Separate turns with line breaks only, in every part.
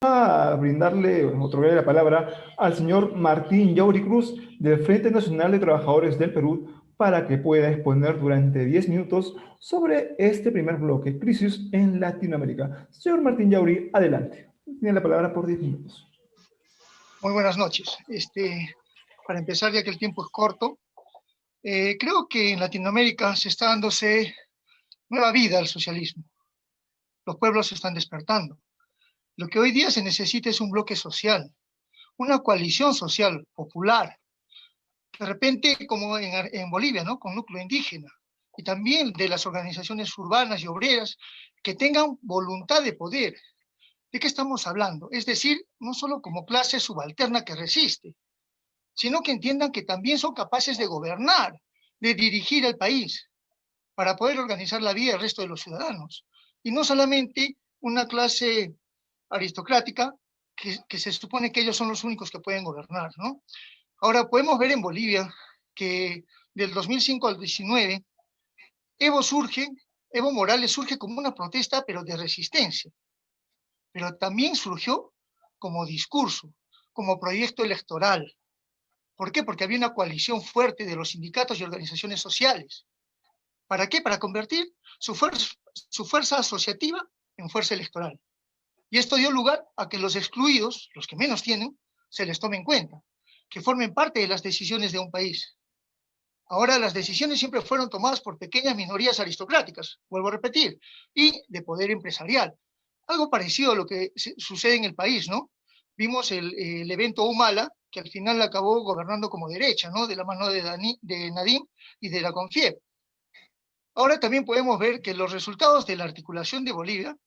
A brindarle, otorgarle la palabra al señor Martín Yauri Cruz del Frente Nacional de Trabajadores del Perú para que pueda exponer durante 10 minutos sobre este primer bloque, Crisis en Latinoamérica. Señor Martín Yauri, adelante. Tiene la palabra por 10 minutos.
Muy buenas noches. Para empezar, ya que el tiempo es corto, creo que en Latinoamérica se está dándose nueva vida al socialismo. Los pueblos se están despertando. Lo que hoy día se necesita es un bloque social, una coalición social popular, de repente como en Bolivia, ¿no? Con núcleo indígena, y también de las organizaciones urbanas y obreras que tengan voluntad de poder. ¿De qué estamos hablando? Es decir, no solo como clase subalterna que resiste, sino que entiendan que también son capaces de gobernar, de dirigir el país, para poder organizar la vida del resto de los ciudadanos. Y no solamente una clase aristocrática que se supone que ellos son los únicos que pueden gobernar, ¿no? Ahora, podemos ver en Bolivia que del 2005 al 19, Evo surge, Evo Morales surge como una protesta, pero de resistencia, pero también surgió como discurso, como proyecto electoral. ¿Por qué? Porque había una coalición fuerte de los sindicatos y organizaciones sociales. ¿Para qué? Para convertir su fuerza asociativa en fuerza electoral. Y esto dio lugar a que los excluidos, los que menos tienen, se les tome en cuenta, que formen parte de las decisiones de un país. Ahora las decisiones siempre fueron tomadas por pequeñas minorías aristocráticas, vuelvo a repetir, y de poder empresarial. Algo parecido a lo que sucede en el país, ¿no? Vimos el evento Humala, que al final acabó gobernando como derecha, ¿no? De la mano de Nadine y de la CONFIEP. Ahora también podemos ver que los resultados de la articulación de Bolivia,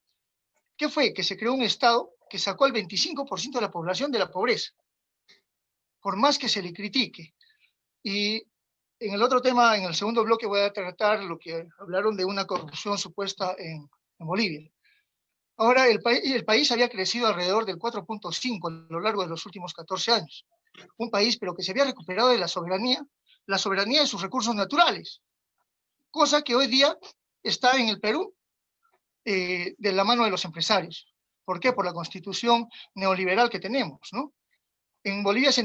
¿qué fue? Que se creó un Estado que sacó al 25% de la población de la pobreza, por más que se le critique. Y en el otro tema, en el segundo bloque, voy a tratar lo que hablaron de una corrupción supuesta en Bolivia. Ahora, el país había crecido alrededor del 4.5 a lo largo de los últimos 14 años. Un país, pero que se había recuperado de la soberanía de sus recursos naturales, cosa que hoy día está en el Perú de la mano de los empresarios. ¿Por qué? Por la constitución neoliberal que tenemos, ¿no? En Bolivia se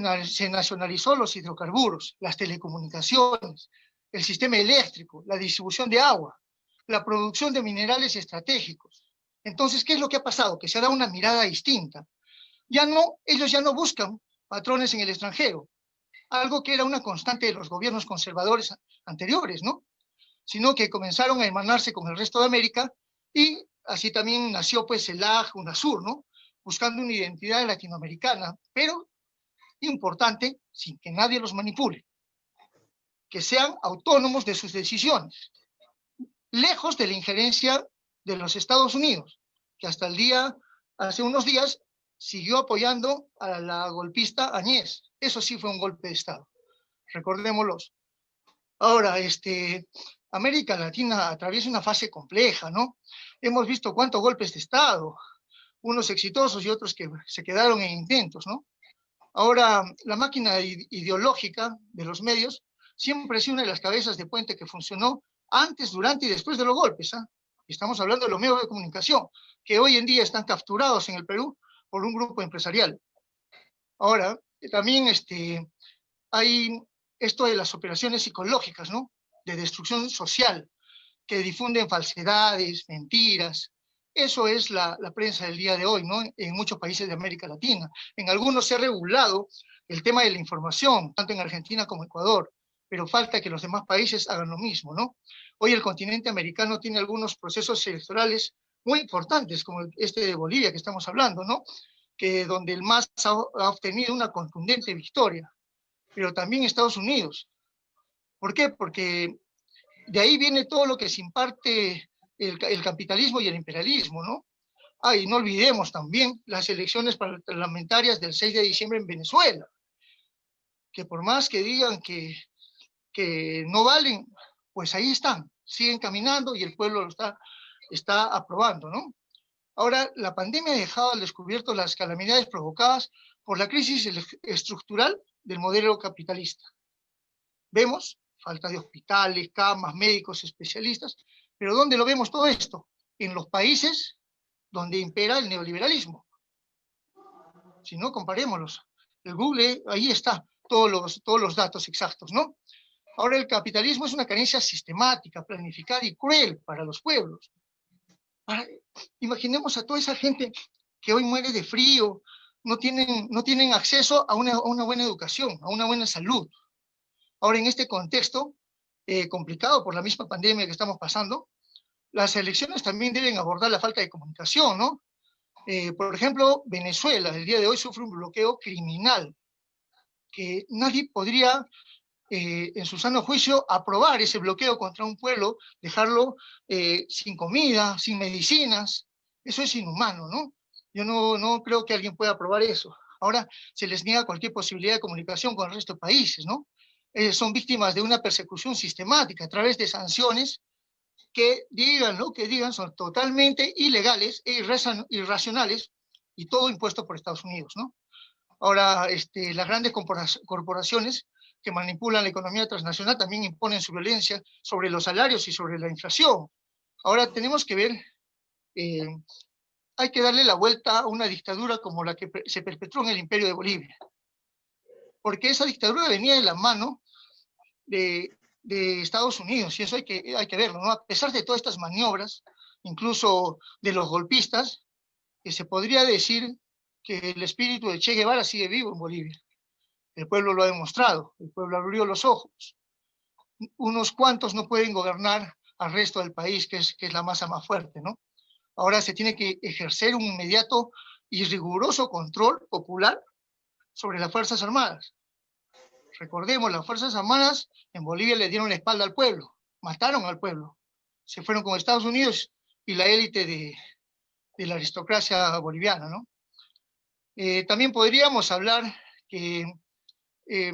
nacionalizó los hidrocarburos, las telecomunicaciones, el sistema eléctrico, la distribución de agua, la producción de minerales estratégicos. Entonces, ¿qué es lo que ha pasado? Que se ha dado una mirada distinta. Ellos ya no buscan patrones en el extranjero, algo que era una constante de los gobiernos conservadores anteriores, ¿no? Sino que comenzaron a hermanarse con el resto de América y así también nació pues el AG, UNASUR, ¿no? Buscando una identidad latinoamericana, pero importante, sin que nadie los manipule, que sean autónomos de sus decisiones, lejos de la injerencia de los Estados Unidos, que hasta hace unos días, siguió apoyando a la golpista Añez. Eso sí fue un golpe de Estado, recordémoslos. Ahora, América Latina atraviesa una fase compleja, ¿no? Hemos visto cuántos golpes de Estado, unos exitosos y otros que se quedaron en intentos, ¿no? Ahora, la máquina ideológica de los medios siempre ha sido una de las cabezas de puente que funcionó antes, durante y después de los golpes. Estamos hablando de los medios de comunicación, que hoy en día están capturados en el Perú por un grupo empresarial. Ahora, también hay esto de las operaciones psicológicas, ¿no? De destrucción social, que difunden falsedades, mentiras. Eso es la prensa del día de hoy, ¿no? En muchos países de América Latina. En algunos se ha regulado el tema de la información, tanto en Argentina como Ecuador, pero falta que los demás países hagan lo mismo, ¿no? Hoy el continente americano tiene algunos procesos electorales muy importantes, como este de Bolivia que estamos hablando, ¿no? Que donde el MAS ha obtenido una contundente victoria, pero también Estados Unidos. ¿Por qué? Porque de ahí viene todo lo que se imparte el capitalismo y el imperialismo, ¿no? Y no olvidemos también las elecciones parlamentarias del 6 de diciembre en Venezuela, que por más que digan que no valen, pues ahí están, siguen caminando y el pueblo lo está aprobando, ¿no? Ahora, la pandemia ha dejado al descubierto las calamidades provocadas por la crisis estructural del modelo capitalista. Vemos falta de hospitales, camas, médicos, especialistas, pero ¿dónde lo vemos todo esto? En los países donde impera el neoliberalismo. Si no, comparémoslos. El Google, ahí está, todos los datos exactos, ¿no? Ahora, el capitalismo es una carencia sistemática, planificada y cruel para los pueblos. Ahora, imaginemos a toda esa gente que hoy muere de frío, no tienen acceso a una buena educación, a una buena salud. Ahora, en este contexto complicado por la misma pandemia que estamos pasando, las elecciones también deben abordar la falta de comunicación, ¿no? Por ejemplo, Venezuela, el día de hoy sufre un bloqueo criminal que nadie podría, en su sano juicio, aprobar ese bloqueo contra un pueblo, dejarlo sin comida, sin medicinas. Eso es inhumano, ¿no? Yo no creo que alguien pueda aprobar eso. Ahora se les niega cualquier posibilidad de comunicación con el resto de países, ¿no? Son víctimas de una persecución sistemática a través de sanciones que digan lo que digan, son totalmente ilegales e irracionales y todo impuesto por Estados Unidos, ¿no? Ahora, las grandes corporaciones que manipulan la economía transnacional también imponen su violencia sobre los salarios y sobre la inflación. Ahora tenemos que ver, eh, hay que darle la vuelta a una dictadura como la que se perpetró en el Imperio de Bolivia, porque esa dictadura venía de la mano de Estados Unidos, y eso hay que verlo, ¿no? A pesar de todas estas maniobras, incluso de los golpistas, que se podría decir que el espíritu de Che Guevara sigue vivo en Bolivia. El pueblo lo ha demostrado, el pueblo abrió los ojos. Unos cuantos no pueden gobernar al resto del país, que es la masa más fuerte, ¿no? Ahora se tiene que ejercer un inmediato y riguroso control popular sobre las Fuerzas Armadas. Recordemos, las Fuerzas Armadas en Bolivia le dieron la espalda al pueblo, mataron al pueblo, se fueron con Estados Unidos y la élite de la aristocracia boliviana, ¿no? También podríamos hablar que eh,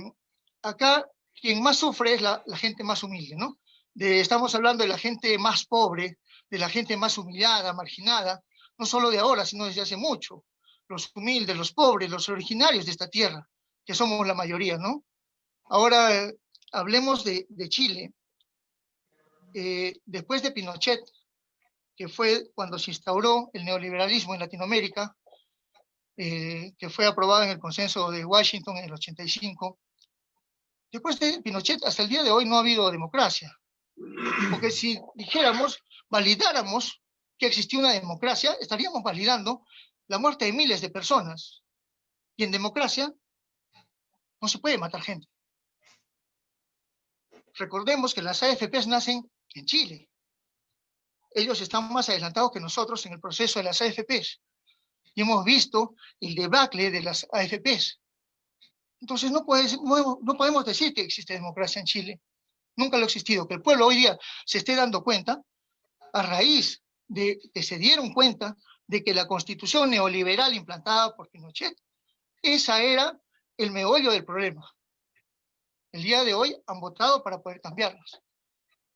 acá quien más sufre es la gente más humilde, ¿no? Estamos hablando de la gente más pobre, de la gente más humillada, marginada, no solo de ahora, sino desde hace mucho. Los humildes, los pobres, los originarios de esta tierra, que somos la mayoría, ¿no? Ahora hablemos de Chile. Después de Pinochet, que fue cuando se instauró el neoliberalismo en Latinoamérica, que fue aprobado en el consenso de Washington en el 85, después de Pinochet hasta el día de hoy no ha habido democracia. Porque si dijéramos, validáramos que existía una democracia, estaríamos validando la muerte de miles de personas. Y en democracia no se puede matar gente. Recordemos que las AFPs nacen en Chile. Ellos están más adelantados que nosotros en el proceso de las AFPs. Y hemos visto el debacle de las AFPs. Entonces no podemos decir que existe democracia en Chile. Nunca lo ha existido. Que el pueblo hoy día se esté dando cuenta, a raíz de que se dieron cuenta de que la constitución neoliberal implantada por Pinochet, esa era el meollo del problema. El día de hoy han votado para poder cambiarlas.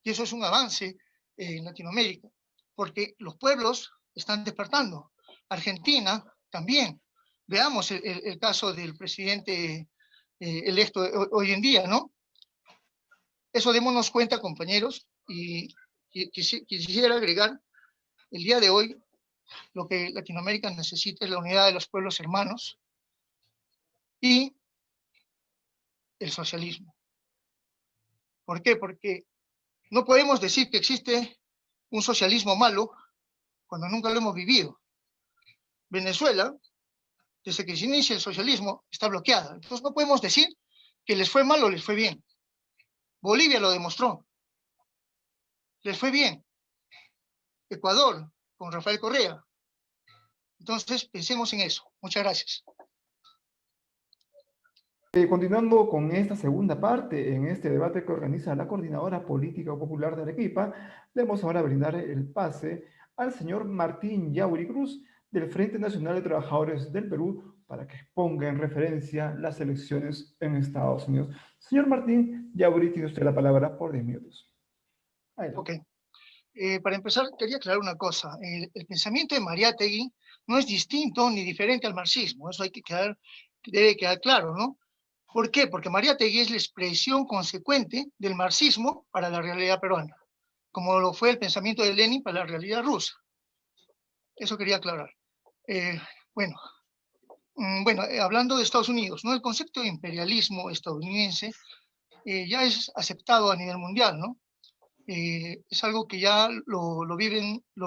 Y eso es un avance en Latinoamérica, porque los pueblos están despertando. Argentina también. Veamos el caso del presidente electo hoy en día, ¿no? Eso démonos cuenta, compañeros, y quisiera agregar, el día de hoy, lo que Latinoamérica necesita es la unidad de los pueblos hermanos y el socialismo. ¿Por qué? Porque no podemos decir que existe un socialismo malo cuando nunca lo hemos vivido. Venezuela, desde que se inicia el socialismo, está bloqueada. Entonces no podemos decir que les fue mal o les fue bien. Bolivia lo demostró. Les fue bien. Ecuador, con Rafael Correa. Entonces pensemos en eso. Muchas gracias.
Continuando con esta segunda parte, en este debate que organiza la Coordinadora Política Popular de Arequipa, debemos ahora brindar el pase al señor Martín Yauri Cruz, del Frente Nacional de Trabajadores del Perú, para que exponga en referencia las elecciones en Estados Unidos. Señor Martín Yauri, tiene usted la palabra por 10 minutos.
Ok. Para empezar, quería aclarar una cosa. El pensamiento de Mariátegui no es distinto ni diferente al marxismo. Eso debe quedar claro, ¿no? ¿Por qué? Porque Mariátegui es la expresión consecuente del marxismo para la realidad peruana, como lo fue el pensamiento de Lenin para la realidad rusa. Eso quería aclarar. Bueno, bueno, hablando de Estados Unidos, ¿no? El concepto de imperialismo estadounidense ya es aceptado a nivel mundial, ¿no? Es algo que ya lo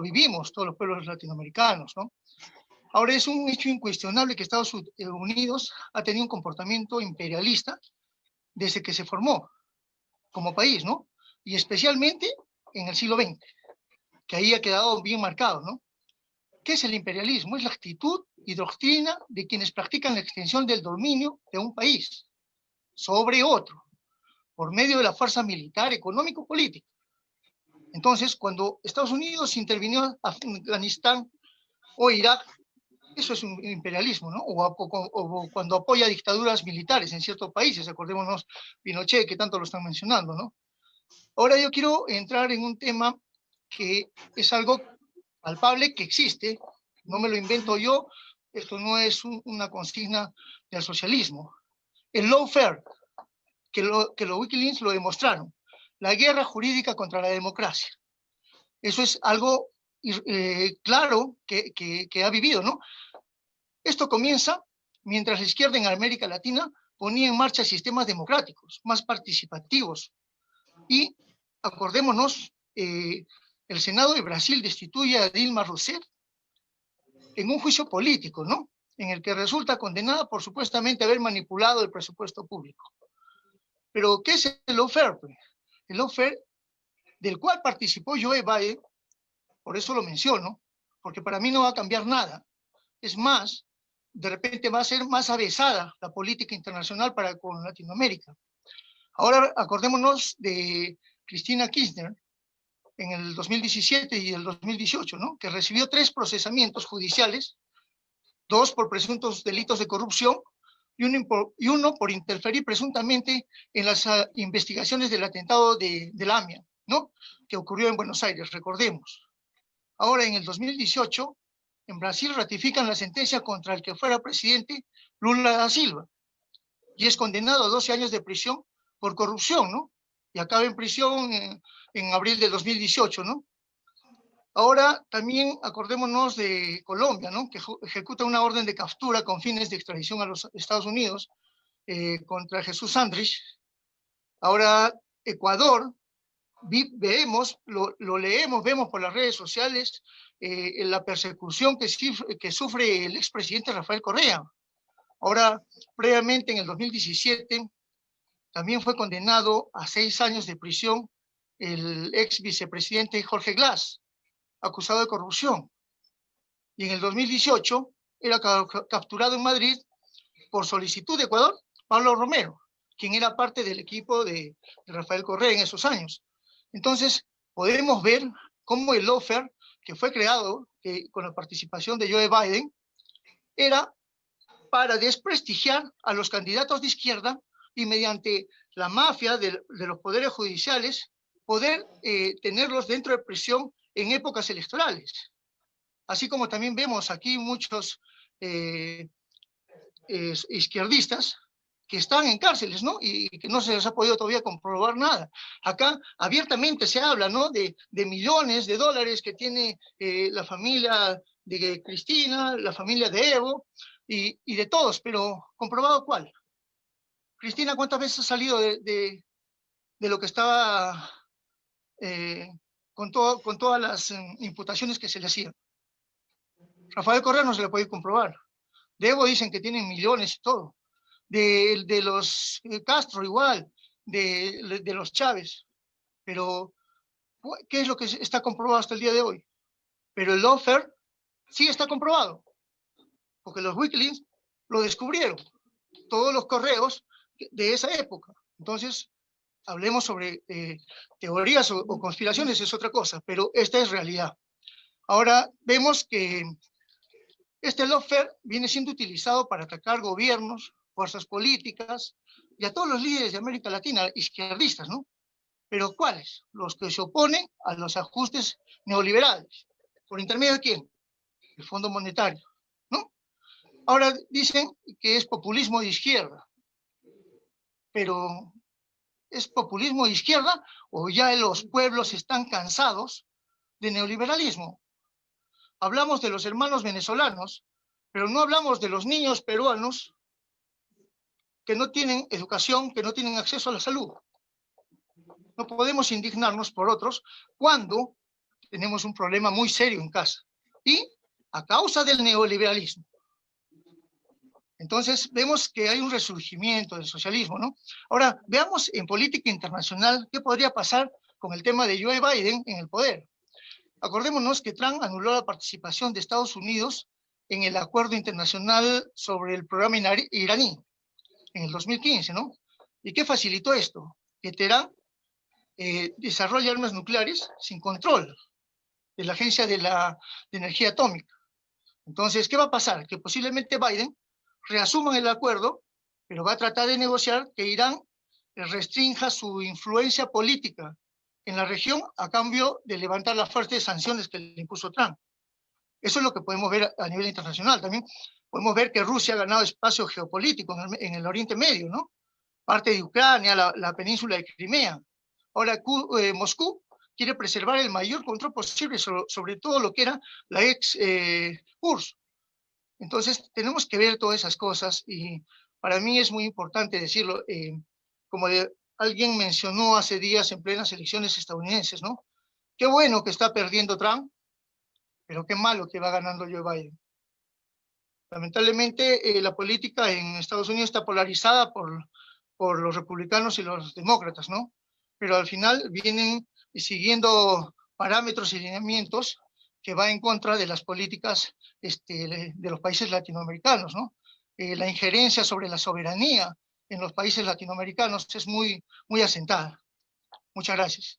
vivimos todos los pueblos latinoamericanos, ¿no? Ahora es un hecho incuestionable que Estados Unidos ha tenido un comportamiento imperialista desde que se formó como país, ¿no? Y especialmente en el siglo XX, que ahí ha quedado bien marcado, ¿no? ¿Qué es el imperialismo? Es la actitud y doctrina de quienes practican la extensión del dominio de un país sobre otro, por medio de la fuerza militar, económico-política. Entonces, cuando Estados Unidos intervino en Afganistán o Irak, eso es un imperialismo, ¿no? O cuando apoya dictaduras militares en ciertos países, acordémonos Pinochet, que tanto lo están mencionando, ¿no? Ahora yo quiero entrar en un tema que es algo palpable, que existe, no me lo invento yo, esto no es una consigna del socialismo. El lawfare, que los Wikileaks lo demostraron, la guerra jurídica contra la democracia. Eso es algo claro que ha vivido, ¿no? Esto comienza mientras la izquierda en América Latina ponía en marcha sistemas democráticos, más participativos. Y acordémonos, el Senado de Brasil destituye a Dilma Rousseff en un juicio político, ¿no? En el que resulta condenada por supuestamente haber manipulado el presupuesto público. Pero, ¿qué es el lawfare? El lawfare del cual participó Joe Biden, por eso lo menciono, porque para mí no va a cambiar nada. Es más, de repente va a ser más avesada la política internacional para con Latinoamérica. Ahora acordémonos de Cristina Kirchner en el 2017 y el 2018, ¿no? Que recibió 3 procesamientos judiciales, 2 por presuntos delitos de corrupción y uno por interferir presuntamente en las investigaciones del atentado de la AMIA, ¿no? Que ocurrió en Buenos Aires, recordemos. Ahora, en el 2018, en Brasil ratifican la sentencia contra el que fuera presidente Lula da Silva y es condenado a 12 años de prisión por corrupción, ¿no? Y acaba en prisión en abril de 2018, ¿no? Ahora también acordémonos de Colombia, ¿no? Que ejecuta una orden de captura con fines de extradición a los Estados Unidos contra Jesús Santrich. Ahora Ecuador, lo leemos, vemos por las redes sociales la persecución que sufre el expresidente Rafael Correa. Ahora, previamente en el 2017, también fue condenado a 6 años de prisión el ex vicepresidente Jorge Glass, acusado de corrupción. Y en el 2018 era capturado en Madrid por solicitud de Ecuador, Pablo Romero, quien era parte del equipo de Rafael Correa en esos años. Entonces, podemos ver cómo el lawfare, que fue creado con la participación de Joe Biden, era para desprestigiar a los candidatos de izquierda y mediante la mafia de los poderes judiciales poder tenerlos dentro de prisión en épocas electorales. Así como también vemos aquí muchos izquierdistas que están en cárceles, ¿no? Y que no se les ha podido todavía comprobar nada. Acá abiertamente se habla, ¿no? De millones de dólares que tiene la familia de Cristina, la familia de Evo y de todos, pero ¿comprobado cuál? Cristina, ¿cuántas veces ha salido de lo que estaba con todas las imputaciones que se le hacían? Rafael Correa no se le puede comprobar. De Evo dicen que tienen millones y todo. De los Castro igual, de los Chávez. Pero, ¿qué es lo que está comprobado hasta el día de hoy? Pero el lawfare sí está comprobado, porque los Wikileaks lo descubrieron, todos los correos de esa época. Entonces, hablemos sobre teorías o conspiraciones, es otra cosa, pero esta es realidad. Ahora vemos que este lawfare viene siendo utilizado para atacar gobiernos, fuerzas políticas y a todos los líderes de América Latina, izquierdistas, ¿no? ¿Pero cuáles? Los que se oponen a los ajustes neoliberales. ¿Por intermedio de quién? El Fondo Monetario, ¿no? Ahora dicen que es populismo de izquierda, pero ¿es populismo de izquierda o ya los pueblos están cansados de neoliberalismo? Hablamos de los hermanos venezolanos pero no hablamos de los niños peruanos que no tienen educación, que no tienen acceso a la salud. No podemos indignarnos por otros cuando tenemos un problema muy serio en casa. Y a causa del neoliberalismo. Entonces, vemos que hay un resurgimiento del socialismo, ¿no? Ahora, veamos en política internacional qué podría pasar con el tema de Joe Biden en el poder. Acordémonos que Trump anuló la participación de Estados Unidos en el acuerdo internacional sobre el programa iraní en el 2015, ¿no? ¿Y qué facilitó esto? Que Teherán desarrolle armas nucleares sin control de la Agencia de Energía Atómica. Entonces, ¿qué va a pasar? Que posiblemente Biden reasuman el acuerdo, pero va a tratar de negociar que Irán restrinja su influencia política en la región a cambio de levantar las fuertes sanciones que le impuso Trump. Eso es lo que podemos ver a nivel internacional. También podemos ver que Rusia ha ganado espacio geopolítico en el Oriente Medio, ¿no? Parte de Ucrania, la península de Crimea. Ahora, Moscú quiere preservar el mayor control posible sobre todo lo que era la ex URSS. Entonces, tenemos que ver todas esas cosas y para mí es muy importante decirlo, como alguien mencionó hace días en plenas elecciones estadounidenses, ¿no? Qué bueno que está perdiendo Trump, pero qué malo que va ganando Joe Biden. Lamentablemente, la política en Estados Unidos está polarizada por los republicanos y los demócratas, ¿no? Pero al final vienen siguiendo parámetros y lineamientos que va en contra de las políticas de los países latinoamericanos, ¿no? La injerencia sobre la soberanía en los países latinoamericanos es muy, muy asentada. Muchas gracias.